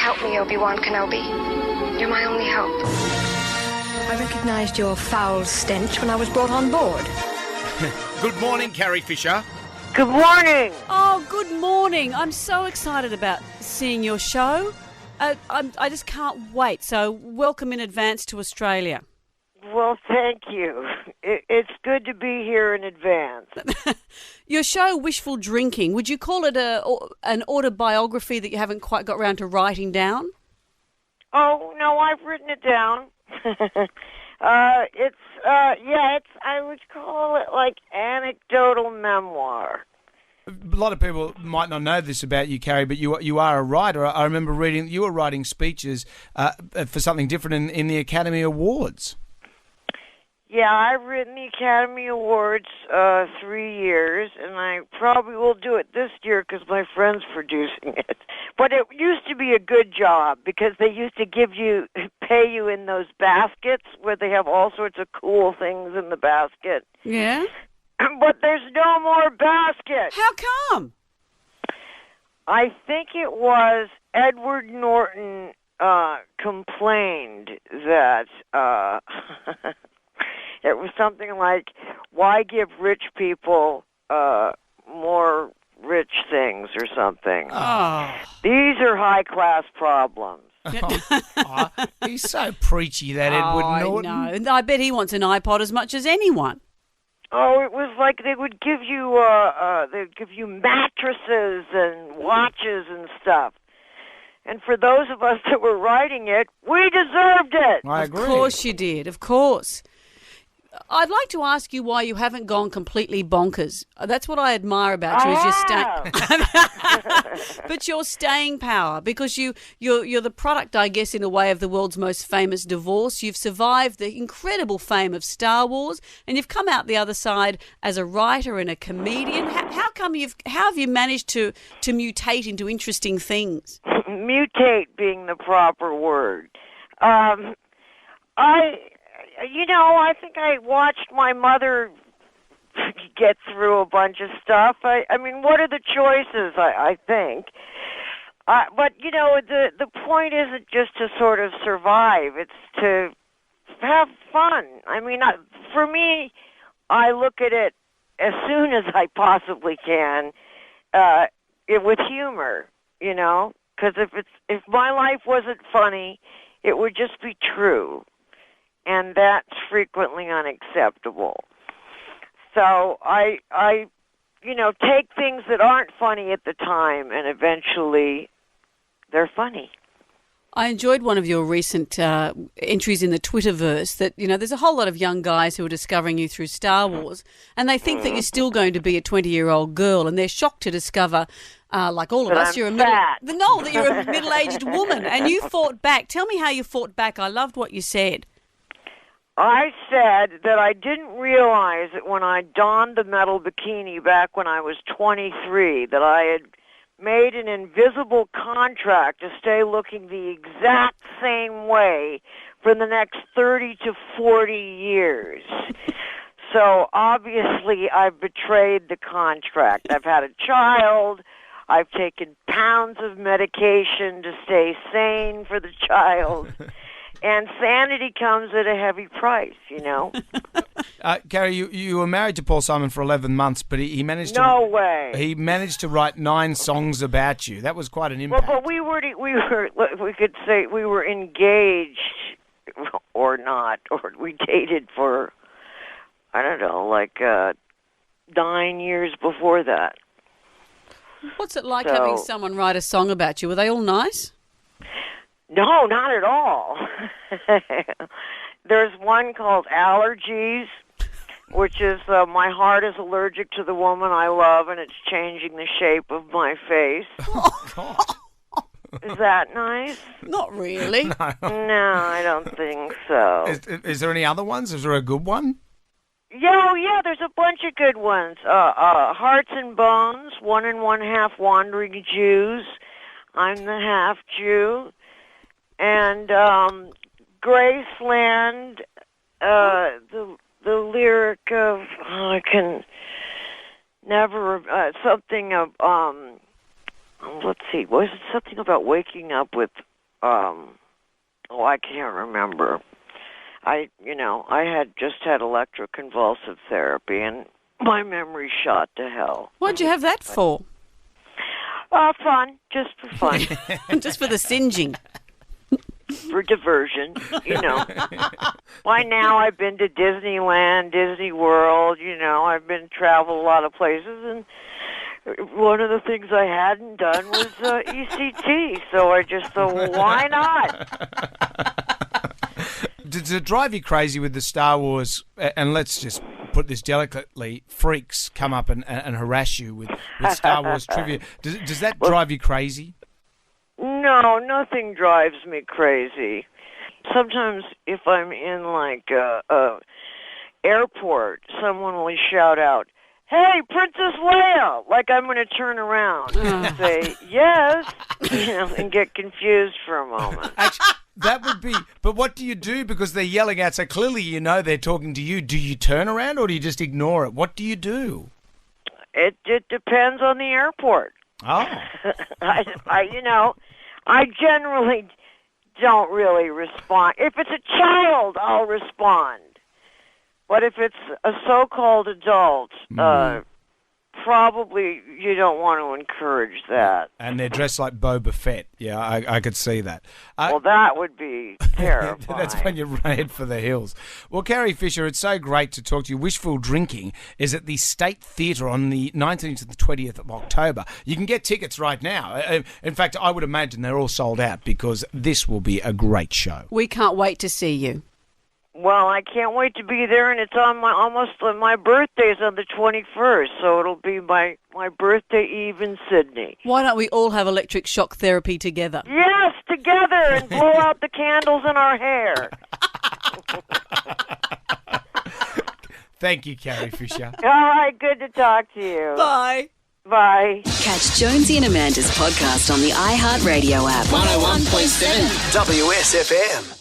Help me, Obi-Wan Kenobi. You're my only hope. I recognised your foul stench when I was brought on board. Good morning, Carrie Fisher. Good morning. Oh, good morning. I'm so excited about seeing your show. I just can't wait. So welcome in advance to Australia. Well, thank you. It's good to be here in advance. Your show, Wishful Drinking, would you call it an autobiography that you haven't quite got around to writing down? Oh, no, I've written it down. I would call it like anecdotal memoir. A lot of people might not know this about you, Carrie, but you are a writer. I remember reading you were writing speeches for something different in the Academy Awards. Yeah, I've written the Academy Awards 3 years, and I probably will do it this year because my friend's producing it. But it used to be a good job because they used to pay you in those baskets where they have all sorts of cool things in the basket. Yeah? But there's no more basket. How come? I think it was Edward Norton complained that it was something like, why give rich people more rich things or something? Oh. These are high-class problems. He's so preachy, that Edward Norton. I know. I bet he wants an iPod as much as anyone. Oh, it was like they would give you mattresses and watches and stuff. And for those of us that were writing it, we deserved it. I agree. Of course you did. Of course. I'd like to ask you why you haven't gone completely bonkers. That's what I admire about you, is but your staying power, because you're the product, I guess, in a way, of the world's most famous divorce. You've survived the incredible fame of Star Wars, and you've come out the other side as a writer and a comedian. How have you managed to mutate into interesting things? Mutate being the proper word. I think I watched my mother get through a bunch of stuff. I mean, what are the choices, I think? But, the point isn't just to sort of survive. It's to have fun. I mean, for me, I look at it as soon as I possibly can with humor, because if my life wasn't funny, it would just be true. And that's frequently unacceptable. So I take things that aren't funny at the time, and eventually they're funny. I enjoyed one of your recent entries in the Twitterverse that, there's a whole lot of young guys who are discovering you through Star Wars, and they think that you're still going to be a 20-year-old girl, and they're shocked to discover, like all of us, you're a middle-aged woman, and you fought back. Tell me how you fought back. I loved what you said. I said that I didn't realize that when I donned the metal bikini back when I was 23, that I had made an invisible contract to stay looking the exact same way for the next 30 to 40 years. So obviously I've betrayed the contract. I've had a child. I've taken pounds of medication to stay sane for the child. And sanity comes at a heavy price, Carrie, you were married to Paul Simon for 11 months, but he managed to... No way. He managed to write 9 songs about you. That was quite an impact. Well, but we could say we were engaged or not, or we dated for, I don't know, like 9 years before that. What's it like having someone write a song about you? Were they all nice? No, not at all. There's one called Allergies, which is my heart is allergic to the woman I love, and it's changing the shape of my face. Oh, God. Is that nice? Not really. No, I don't think so. Is there any other ones? Is there a good one? Yeah, there's a bunch of good ones. Hearts and Bones, 1 1/2 Wandering Jews, I'm the Half Jew. And Graceland, the lyric of I can never something of let's see, was it something about waking up with I can't remember. I had just had electroconvulsive therapy, and my memory shot to hell. What'd you have that for? Fun, just for fun. Just for the singeing. For diversion, By now I've been to Disneyland, Disney World, I've been traveled a lot of places, and one of the things I hadn't done was ECT, so I just thought, well, why not? Does it drive you crazy with the Star Wars, and let's just put this delicately, freaks come up and harass you with Star Wars trivia? Does that drive you crazy? No, nothing drives me crazy. Sometimes if I'm in like a airport, someone will shout out, "Hey, Princess Leia!" Like I'm going to turn around and say, "Yes," and get confused for a moment. Actually, that would be, but what do you do? Because they're yelling out, so clearly they're talking to you. Do you turn around or do you just ignore it? What do you do? It depends on the airport. Oh. I generally don't really respond. If it's a child, I'll respond. But if it's a so-called adult, probably you don't want to encourage that. And they're dressed like Boba Fett. Yeah, I could see that. Well, that would be terrifying. That's when you head for the hills. Well, Carrie Fisher, it's so great to talk to you. Wishful Drinking is at the State Theatre on the 19th to the 20th of October. You can get tickets right now. In fact, I would imagine they're all sold out because this will be a great show. We can't wait to see you. Well, I can't wait to be there, and it's on my birthday's on the 21st, so it'll be my birthday eve in Sydney. Why don't we all have electric shock therapy together? Yes, together, and blow out the candles in our hair. Thank you, Carrie Fisher. All right, good to talk to you. Bye. Bye. Catch Jonesy and Amanda's podcast on the iHeartRadio app. 101.7 WSFM.